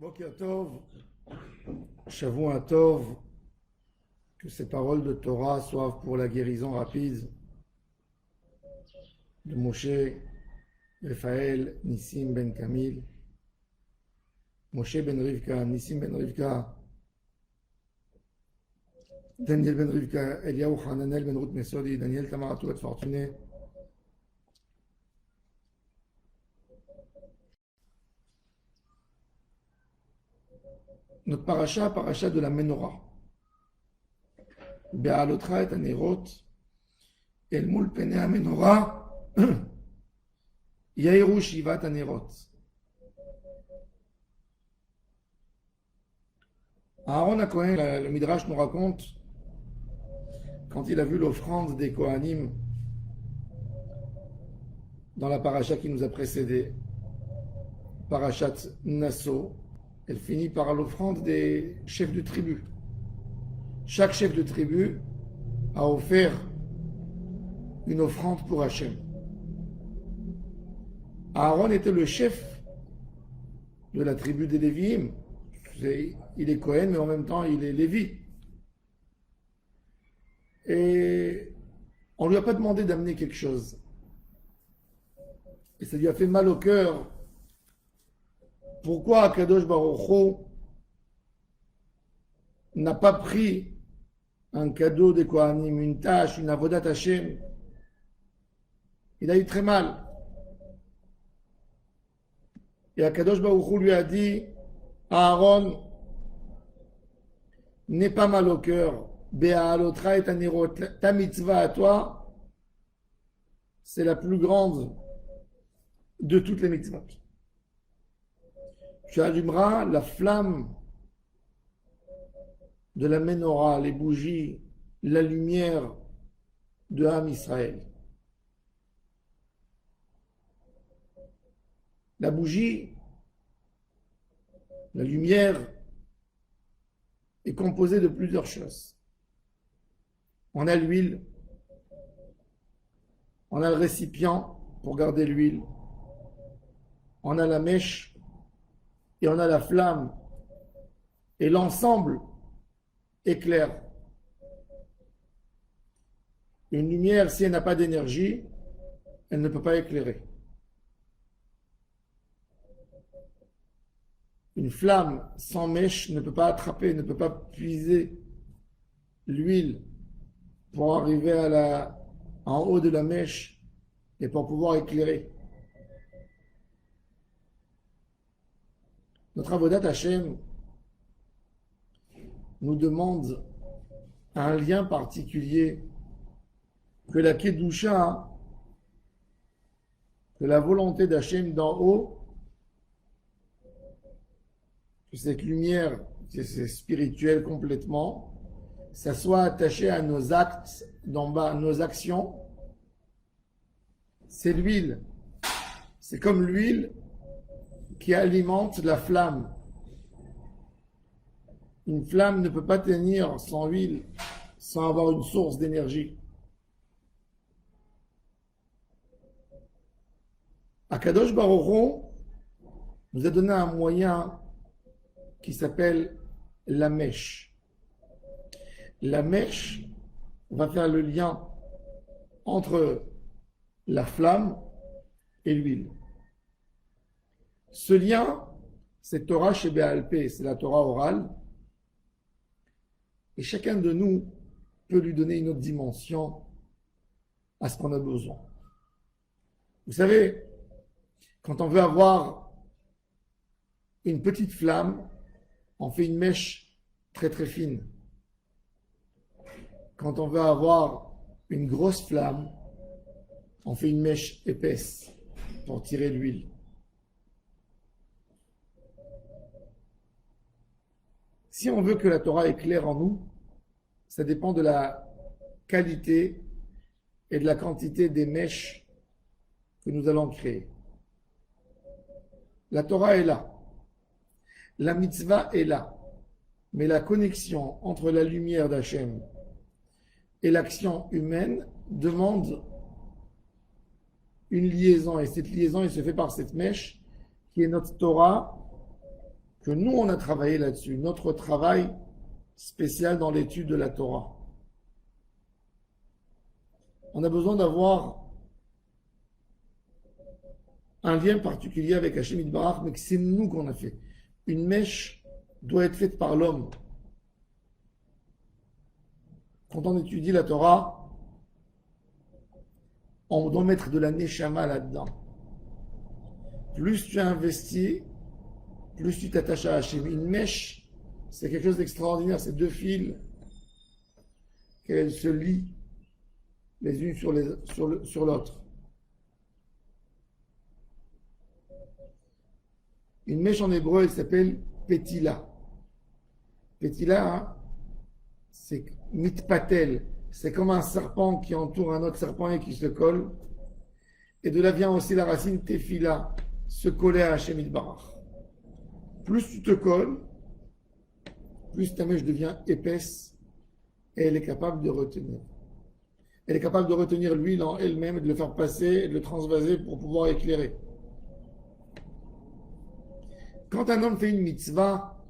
Boker Tov, Shavua Tov, que ces paroles de Torah soient pour la guérison rapide de Moshe, Raphaël, Nissim ben Kamil, Moshe ben Rivka, Nissim ben Rivka, Daniel ben Rivka, Eliyahu Hananel ben Ruth Mesodi, Daniel Tamaratou et Fortuné. Notre paracha de la Menorah. Be'alotra et Anerot, El Mul Pene Menorah, Yahiru Shivat Anerot. Aaron HaKohen, le Midrash nous raconte, quand il a vu l'offrande des Kohanim dans la paracha qui nous a précédé, Parachat Nasso, elle finit par l'offrande des chefs de tribu. Chaque chef de tribu a offert une offrande pour Hachem. Aaron était le chef de la tribu des Lévi'im. Il est Cohen, mais en même temps, il est Lévi. Et on ne lui a pas demandé d'amener quelque chose. Et ça lui a fait mal au cœur. Pourquoi Akadosh Baruch Hu n'a pas pris un cadeau des Kohanim, une tâche, une avodat Hashem? Il a eu très mal. Et Akadosh Baruch Hu lui a dit, Aaron, n'aie pas mal au cœur. Be'alotra et Anerot, ta mitzvah à toi, c'est la plus grande de toutes les mitzvot. Tu allumeras la flamme de la Menorah, les bougies, la lumière de Ham Israël. La bougie, la lumière est composée de plusieurs choses. On a l'huile, on a le récipient pour garder l'huile, on a la mèche et on a la flamme. Et l'ensemble éclaire. Une lumière, si elle n'a pas d'énergie, elle ne peut pas éclairer. Une flamme sans mèche ne peut pas attraper, ne peut pas puiser l'huile pour arriver en haut de la mèche et pour pouvoir éclairer. Notre avodat Hashem nous demande un lien particulier que la Kedusha, que la volonté d'Hachem d'en haut, que cette lumière, c'est spirituel complètement, ça soit attaché à nos actes d'en bas, nos actions. C'est l'huile. C'est comme l'huile qui alimente la flamme. Une flamme ne peut pas tenir sans huile, sans avoir une source d'énergie. Akadosh Baruch Hu nous a donné un moyen qui s'appelle la mèche. La mèche va faire le lien entre la flamme et l'huile. Ce lien, c'est Torah chez Béal Pé, c'est la Torah orale. Et chacun de nous peut lui donner une autre dimension à ce qu'on a besoin. Vous savez, quand on veut avoir une petite flamme, on fait une mèche très très fine. Quand on veut avoir une grosse flamme, on fait une mèche épaisse pour tirer l'huile. Si on veut que la Torah éclaire en nous, ça dépend de la qualité et de la quantité des mèches que nous allons créer. La Torah est là. La mitzvah est là. Mais la connexion entre la lumière d'Hachem et l'action humaine demande une liaison. Et cette liaison, elle se fait par cette mèche qui est notre Torah, que nous, on a travaillé là-dessus, notre travail spécial dans l'étude de la Torah. On a besoin d'avoir un lien particulier avec Hachem Yitbarach, mais que c'est nous qu'on a fait. Une mèche doit être faite par l'homme. Quand on étudie la Torah, on doit mettre de la neshama là-dedans. Plus tu investis, plus tu t'attaches à Hachem. Une mèche, c'est quelque chose d'extraordinaire. C'est deux fils qu'elles se lient les unes sur l'autre. Une mèche en hébreu, elle s'appelle Petila. Petila, hein, c'est mitpatel. C'est comme un serpent qui entoure un autre serpent et qui se colle. Et de là vient aussi la racine tefila, se coller à Hachem Yitbarach. Plus tu te colles, plus ta mèche devient épaisse et elle est capable de retenir. Elle est capable de retenir l'huile en elle-même et de le faire passer et de le transvaser pour pouvoir éclairer. Quand un homme fait une mitzvah,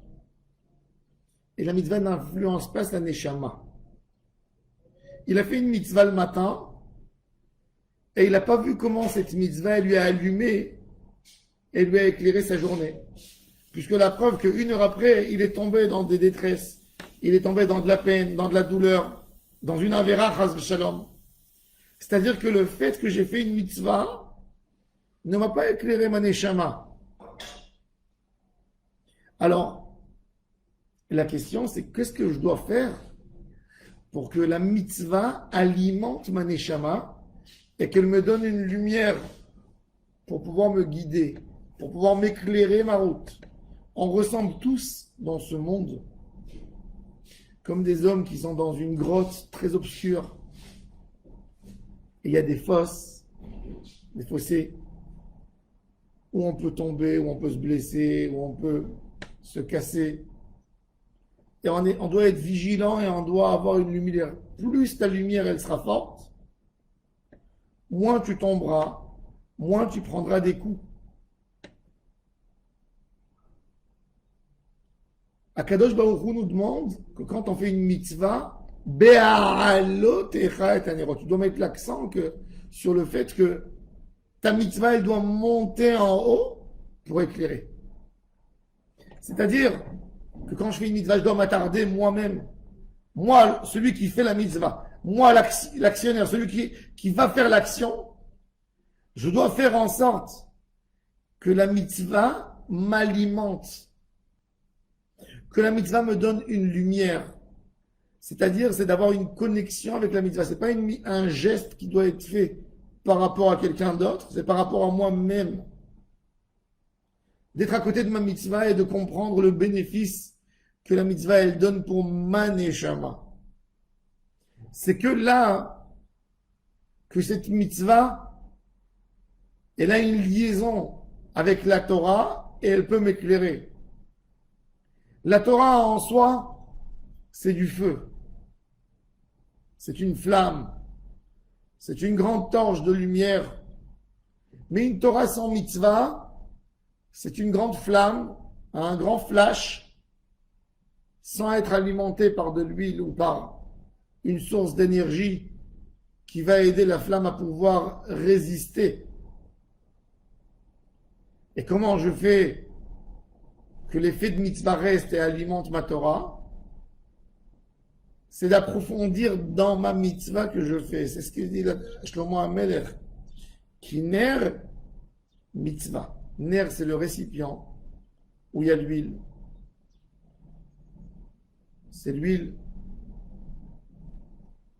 et la mitzvah n'influence pas sa neshama, il a fait une mitzvah le matin, et il n'a pas vu comment cette mitzvah lui a allumé et lui a éclairé sa journée. Puisque la preuve qu'une heure après, il est tombé dans des détresses, il est tombé dans de la peine, dans de la douleur, dans une avéra, chas v'shalom. C'est-à-dire que le fait que j'ai fait une mitzvah ne m'a pas éclairé ma neshama. Alors, la question c'est qu'est-ce que je dois faire pour que la mitzvah alimente ma neshama et qu'elle me donne une lumière pour pouvoir me guider, pour pouvoir m'éclairer ma route. On ressemble tous dans ce monde comme des hommes qui sont dans une grotte très obscure. Et il y a des fosses, des fossés, où on peut tomber, où on peut se blesser, où on peut se casser. Et on doit être vigilant et on doit avoir une lumière. Plus ta lumière, elle sera forte, moins tu tomberas, moins tu prendras des coups. Akadosh Baruch Hu nous demande que quand on fait une mitzvah, tu dois mettre l'accent sur le fait que ta mitzvah, elle doit monter en haut pour éclairer. C'est-à-dire que quand je fais une mitzvah, je dois m'attarder moi-même. Moi, celui qui fait la mitzvah, moi, l'actionnaire, celui qui va faire l'action, je dois faire en sorte que la mitzvah m'alimente, que la mitzvah me donne une lumière. C'est-à-dire, c'est d'avoir une connexion avec la mitzvah. C'est pas un geste qui doit être fait par rapport à quelqu'un d'autre, c'est par rapport à moi-même. D'être à côté de ma mitzvah et de comprendre le bénéfice que la mitzvah, elle donne pour ma neshama. C'est que là, que cette mitzvah, elle a une liaison avec la Torah et elle peut m'éclairer. La Torah en soi, c'est du feu. C'est une flamme. C'est une grande torche de lumière. Mais une Torah sans mitzvah, c'est une grande flamme, un grand flash, sans être alimenté par de l'huile ou par une source d'énergie qui va aider la flamme à pouvoir résister. Et comment je fais que l'effet de mitzvah reste et alimente ma Torah? C'est d'approfondir dans ma mitzvah que je fais. C'est ce qu'il dit Shlomo HaMelech. Ki ner mitzvah. Ner, c'est le récipient où il y a l'huile. C'est l'huile.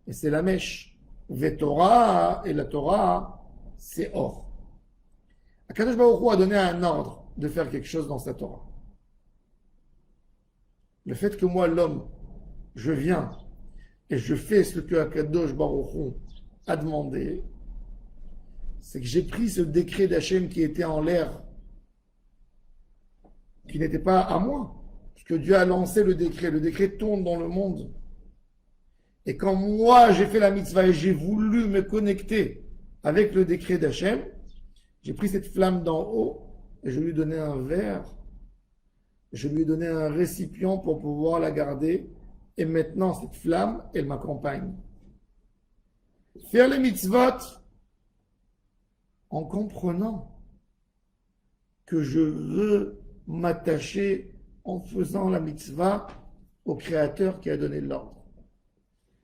Et c'est la mèche. Vetorah, et la Torah, c'est or. Akadosh Baruch Hu a donné un ordre de faire quelque chose dans sa Torah. Le fait que moi, l'homme, je viens et je fais ce que Akadosh Baruch Hu a demandé, c'est que j'ai pris ce décret d'Hachem qui était en l'air, qui n'était pas à moi, puisque Dieu a lancé le décret tourne dans le monde. Et quand moi j'ai fait la mitzvah et j'ai voulu me connecter avec le décret d'Hachem, j'ai pris cette flamme d'en haut et je lui ai donné un verre. je lui ai donné un récipient pour pouvoir la garder, et maintenant cette flamme, elle m'accompagne. Faire les mitzvot en comprenant que je veux m'attacher en faisant la mitzvah au Créateur qui a donné l'ordre.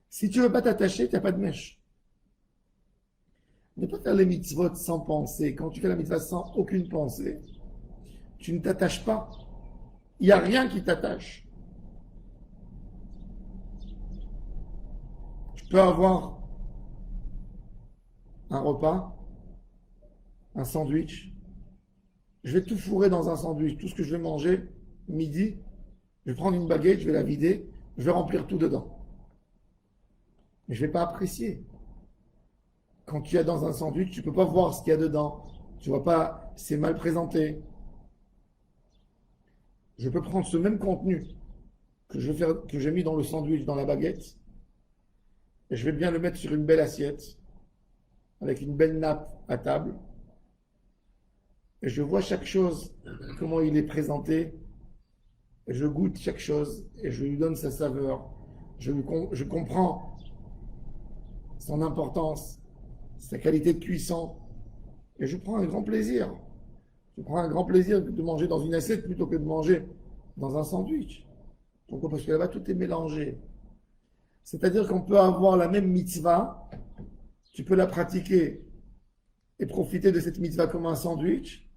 Si tu ne veux pas t'attacher, tu n'as pas de mèche. Ne pas faire les mitzvot sans penser. Quand tu fais la mitzvah sans aucune pensée, tu ne t'attaches pas. Il n'y a rien qui t'attache. Tu peux avoir un repas, un sandwich. Je vais tout fourrer dans un sandwich. Tout ce que je vais manger, midi, je vais prendre une baguette, je vais la vider, je vais remplir tout dedans. Mais je ne vais pas apprécier. Quand tu es dans un sandwich, tu ne peux pas voir ce qu'il y a dedans. Tu ne vois pas, c'est mal présenté. Je peux prendre ce même contenu que j'ai mis dans le sandwich, dans la baguette, et je vais bien le mettre sur une belle assiette, avec une belle nappe à table, et je vois chaque chose, comment il est présenté, et je goûte chaque chose, et je lui donne sa saveur. Je comprends son importance, sa qualité de cuisson, et je prends un grand plaisir. Je prends un grand plaisir de manger dans une assiette plutôt que de manger dans un sandwich. Pourquoi? Parce que là-bas, tout est mélangé. C'est-à-dire qu'on peut avoir la même mitzvah, tu peux la pratiquer et profiter de cette mitzvah comme un sandwich,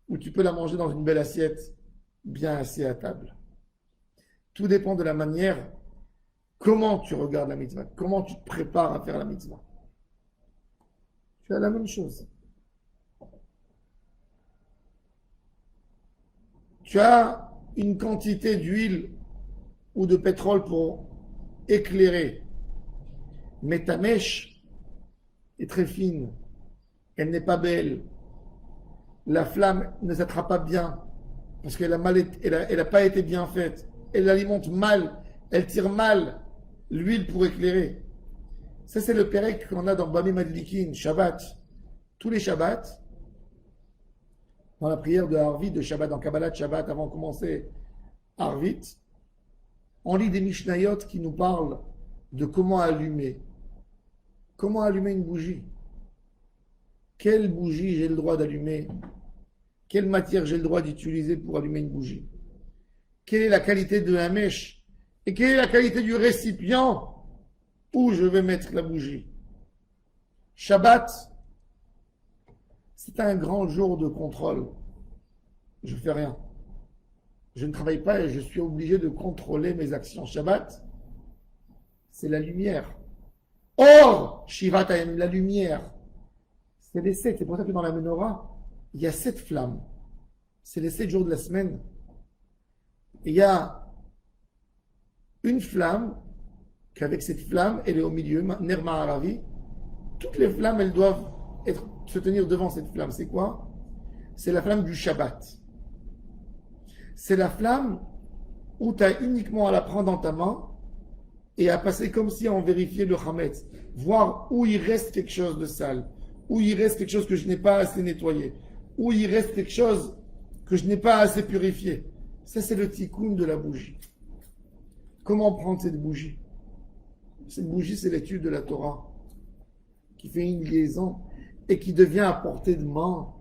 ou tu peux la manger dans une belle assiette, bien assise à table. Tout dépend de la manière, comment tu regardes la mitzvah, comment tu te prépares à faire la mitzvah. Tu as la même chose. Tu as une quantité d'huile ou de pétrole pour éclairer, mais ta mèche est très fine, elle n'est pas belle, la flamme ne s'attrape pas bien, parce qu'elle n'a pas été bien faite, elle alimente mal, elle tire mal l'huile pour éclairer. Ça, c'est le pérec qu'on a dans Bami Madlikin, Shabbat. Tous les Shabbats, dans la prière de Harvit, de Shabbat, dans Kabbalah de Shabbat, avant de commencer Harvit, on lit des Mishnayot qui nous parlent de comment allumer. Comment allumer une bougie? Quelle bougie j'ai le droit d'allumer? Quelle matière j'ai le droit d'utiliser pour allumer une bougie? Quelle est la qualité de la mèche? Et quelle est la qualité du récipient où je vais mettre la bougie? Shabbat, c'est un grand jour de contrôle. Je ne fais rien. Je ne travaille pas et je suis obligé de contrôler mes actions. Shabbat, c'est la lumière. Or, Shivat Hayam, la lumière, c'est les 7. C'est pour ça que dans la menorah, il y a 7 flammes. C'est les 7 jours de la semaine. Et il y a une flamme, qu'avec cette flamme, elle est au milieu, Ner Ma'aravi. Toutes les flammes, elles doivent se tenir devant cette flamme. C'est quoi? C'est la flamme du Shabbat. C'est la flamme où tu as uniquement à la prendre dans ta main et à passer comme si on vérifiait le Hametz, voir où il reste quelque chose de sale, où il reste quelque chose que je n'ai pas assez nettoyé, où il reste quelque chose que je n'ai pas assez purifié. Ça, c'est le tikkun de la bougie. Comment prendre cette bougie? Cette bougie, c'est l'étude de la Torah qui fait une liaison et qui devient à portée de main.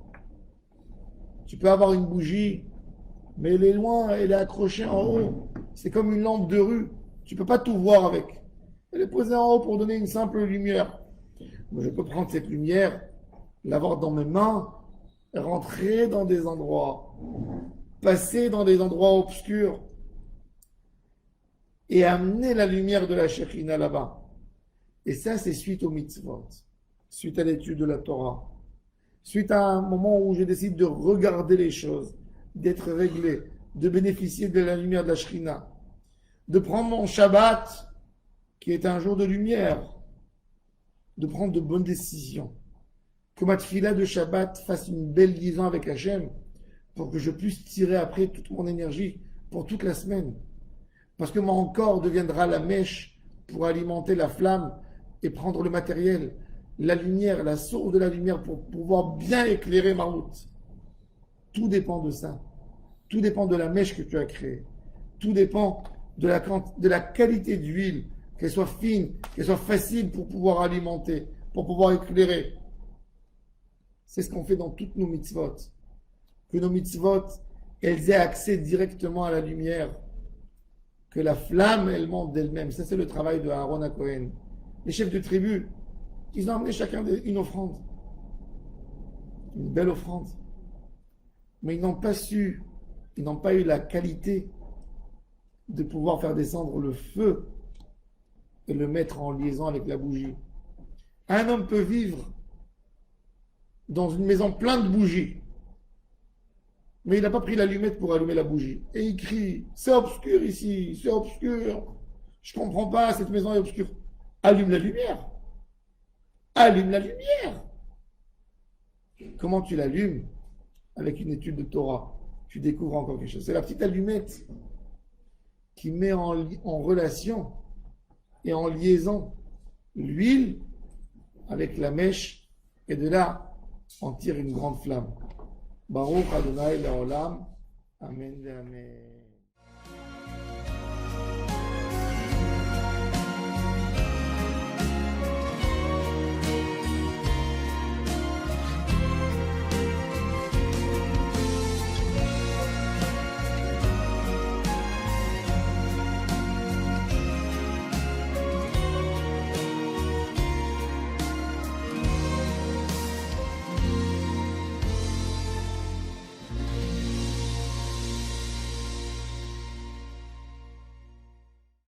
Tu peux avoir une bougie, mais elle est loin, elle est accrochée en haut. C'est comme une lampe de rue. Tu ne peux pas tout voir avec. Elle est posée en haut pour donner une simple lumière. Mais je peux prendre cette lumière, l'avoir dans mes mains, rentrer dans des endroits, passer dans des endroits obscurs et amener la lumière de la Shekhina là-bas. Et ça, c'est suite au mitzvot, suite à l'étude de la Torah, suite à un moment où je décide de regarder les choses, d'être réglé, de bénéficier de la lumière de la Shekhina, de prendre mon Shabbat, qui est un jour de lumière, de prendre de bonnes décisions. Que ma tefila de Shabbat fasse une belle liaison avec Hachem, pour que je puisse tirer après toute mon énergie pour toute la semaine. Parce que mon corps deviendra la mèche pour alimenter la flamme et prendre le matériel, la lumière, la source de la lumière pour pouvoir bien éclairer ma route. Tout dépend de ça. Tout dépend de la mèche que tu as créée. Tout dépend de la qualité d'huile, qu'elle soit fine, qu'elle soit facile pour pouvoir alimenter, pour pouvoir éclairer. C'est ce qu'on fait dans toutes nos mitzvot. Que nos mitzvot, elles aient accès directement à la lumière. Que la flamme, elle monte d'elle-même. Ça, c'est le travail de Aaron à Cohen. Les chefs de tribu, ils ont amené chacun une offrande. Une belle offrande. Mais ils n'ont pas su, ils n'ont pas eu la qualité de pouvoir faire descendre le feu et le mettre en liaison avec la bougie. Un homme peut vivre dans une maison pleine de bougies, mais il n'a pas pris l'allumette pour allumer la bougie. Et il crie, c'est obscur ici, c'est obscur, je ne comprends pas, cette maison est obscure. Allume la lumière. Allume la lumière. Comment tu l'allumes? Avec une étude de Torah. Tu découvres encore quelque chose. C'est la petite allumette qui met en relation et en liaison l'huile avec la mèche, et de là, on tire une grande flamme. Baruch Adonai Leolam. Amen. Amen.